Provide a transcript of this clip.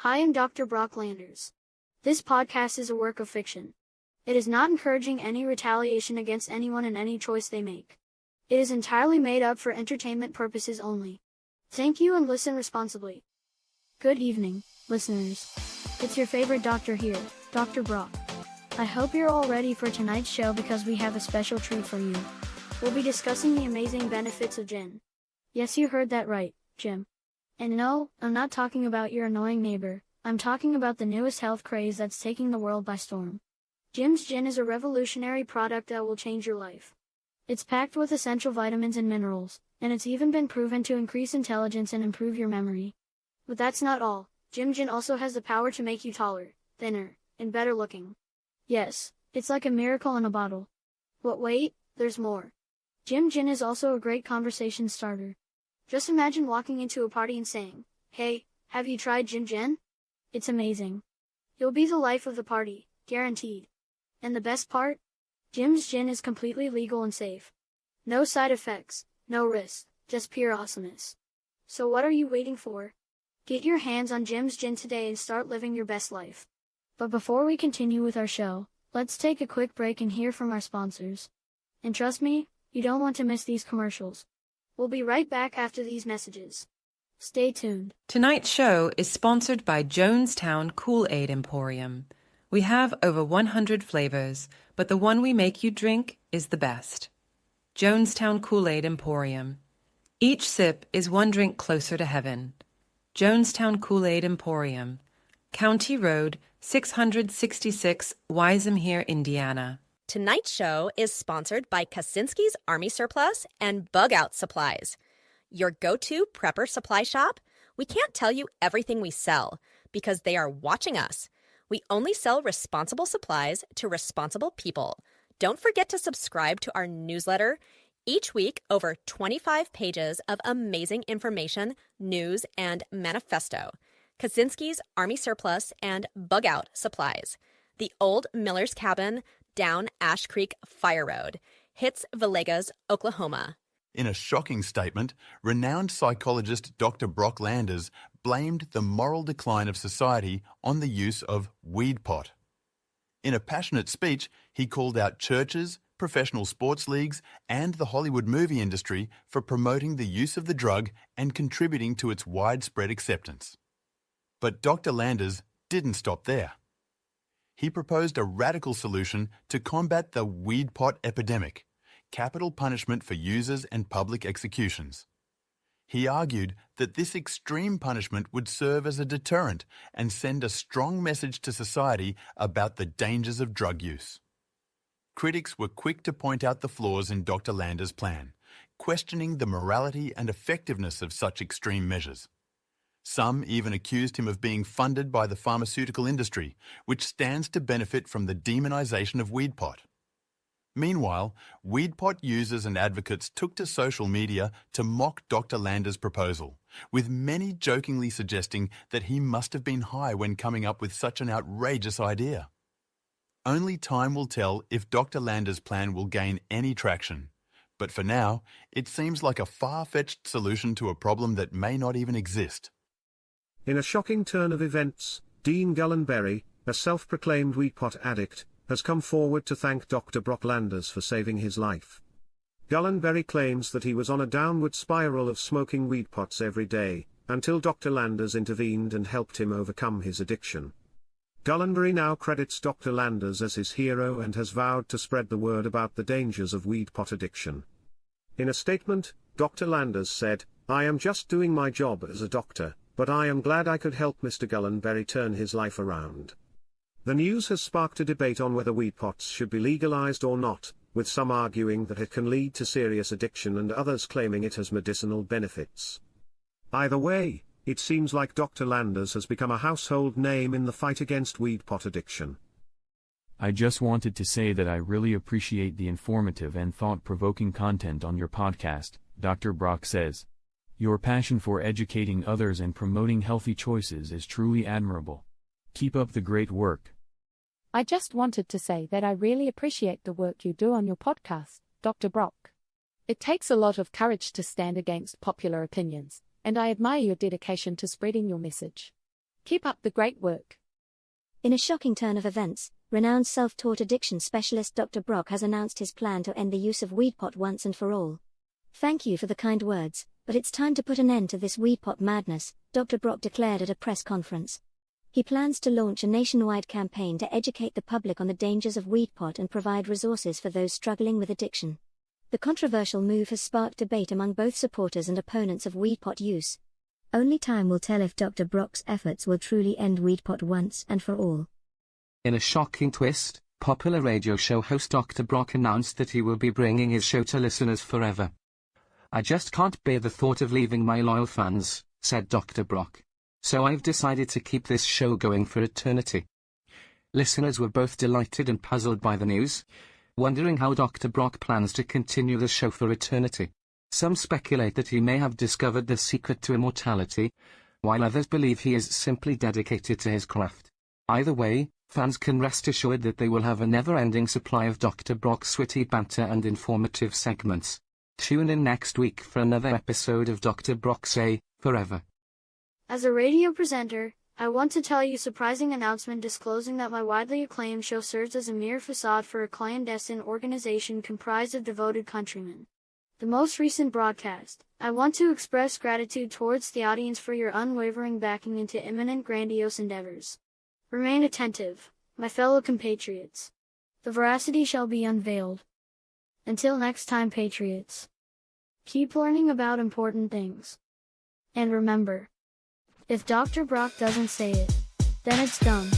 Hi, I'm Dr. Brock Landers. This podcast is a work of fiction. It is not encouraging any retaliation against anyone in any choice they make. It is entirely made up for entertainment purposes only. Thank you and listen responsibly. Good evening, listeners. It's your favorite doctor here, Dr. Brock. I hope you're all ready for tonight's show because we have a special treat for you. We'll be discussing the amazing benefits of gin. Yes, you heard that right, Jim. And no, I'm not talking about your annoying neighbor. I'm talking about the newest health craze that's taking the world by storm. Jim's Gin is a revolutionary product that will change your life. It's packed with essential vitamins and minerals, and it's even been proven to increase intelligence and improve your memory. But that's not all. Jim Gin also has the power to make you taller, thinner, and better looking. Yes, it's like a miracle in a bottle. But wait, there's more. Jim Gin is also a great conversation starter. Just imagine walking into a party and saying, "Hey, have you tried Jim Gin?" It's amazing. You'll be the life of the party, guaranteed. And the best part? Jim's Gin is completely legal and safe. No side effects, no risks, just pure awesomeness. So what are you waiting for? Get your hands on Jim's Gin today and start living your best life. But before we continue with our show, let's take a quick break and hear from our sponsors. And trust me, you don't want to miss these commercials. We'll be right back after these messages. Stay tuned. Tonight's show is sponsored by Jonestown Kool-Aid Emporium. We have over 100 flavors, but the one we make you drink is the best. Jonestown Kool-Aid Emporium. Each sip is one drink closer to heaven. Jonestown Kool-Aid Emporium. County Road, 666, Wyzemere, Indiana. Tonight's show is sponsored by Kaczynski's Army Surplus and Bug Out Supplies. Your go-to prepper supply shop? We can't tell you everything we sell because they are watching us. We only sell responsible supplies to responsible people. Don't forget to subscribe to our newsletter. Each week, over 25 pages of amazing information, news, and manifesto. Kaczynski's Army Surplus and Bug Out Supplies. The Old Miller's Cabin, down Ash Creek Fire Road. Hits Villegas, Oklahoma. In a shocking statement, renowned psychologist Dr. Brock Landers blamed the moral decline of society on the use of weed pot. In a passionate speech, he called out churches, professional sports leagues, and the Hollywood movie industry for promoting the use of the drug and contributing to its widespread acceptance. But Dr. Landers didn't stop there. He proposed a radical solution to combat the weed pot epidemic: capital punishment for users and public executions. He argued that this extreme punishment would serve as a deterrent and send a strong message to society about the dangers of drug use. Critics were quick to point out the flaws in Dr. Landers' plan, questioning the morality and effectiveness of such extreme measures. Some even accused him of being funded by the pharmaceutical industry, which stands to benefit from the demonization of weed pot. Meanwhile, weed pot users and advocates took to social media to mock Dr. Landers' proposal, with many jokingly suggesting that he must have been high when coming up with such an outrageous idea. Only time will tell if Dr. Landers' plan will gain any traction, but for now, it seems like a far-fetched solution to a problem that may not even exist. In a shocking turn of events, Dean Gullenberry, a self-proclaimed weed pot addict, has come forward to thank Dr. Brock Landers for saving his life. Gullenberry claims that he was on a downward spiral of smoking weed pots every day, until Dr. Landers intervened and helped him overcome his addiction. Gullenberry now credits Dr. Landers as his hero and has vowed to spread the word about the dangers of weed pot addiction. In a statement, Dr. Landers said, "I am just doing my job as a doctor, but I am glad I could help Mr. Gullenberry turn his life around." The news has sparked a debate on whether weed pots should be legalized or not, with some arguing that it can lead to serious addiction and others claiming it has medicinal benefits. Either way, it seems like Dr. Landers has become a household name in the fight against weed pot addiction. I just wanted to say that I really appreciate the informative and thought-provoking content on your podcast, Dr. Brock says. Your passion for educating others and promoting healthy choices is truly admirable. Keep up the great work. I just wanted to say that I really appreciate the work you do on your podcast, Dr. Brock. It takes a lot of courage to stand against popular opinions, and I admire your dedication to spreading your message. Keep up the great work. In a shocking turn of events, renowned self-taught addiction specialist Dr. Brock has announced his plan to end the use of weed pot once and for all. Thank you for the kind words, but it's time to put an end to this weed pot madness, Dr. Brock declared at a press conference. He plans to launch a nationwide campaign to educate the public on the dangers of weed pot and provide resources for those struggling with addiction. The controversial move has sparked debate among both supporters and opponents of weed pot use. Only time will tell if Dr. Brock's efforts will truly end weed pot once and for all. In a shocking twist, popular radio show host Dr. Brock announced that he will be bringing his show to listeners forever. "I just can't bear the thought of leaving my loyal fans," said Dr. Brock. "So I've decided to keep this show going for eternity." Listeners were both delighted and puzzled by the news, wondering how Dr. Brock plans to continue the show for eternity. Some speculate that he may have discovered the secret to immortality, while others believe he is simply dedicated to his craft. Either way, fans can rest assured that they will have a never-ending supply of Dr. Brock's witty banter and informative segments. Tune in next week for another episode of Dr. Brock Say Forever. As a radio presenter, I want to tell you a surprising announcement disclosing that my widely acclaimed show serves as a mere facade for a clandestine organization comprised of devoted countrymen. The most recent broadcast, I want to express gratitude towards the audience for your unwavering backing into imminent grandiose endeavors. Remain attentive, my fellow compatriots. The veracity shall be unveiled. Until next time, patriots. Keep learning about important things. And remember, if Dr. Brock doesn't say it, then it's done.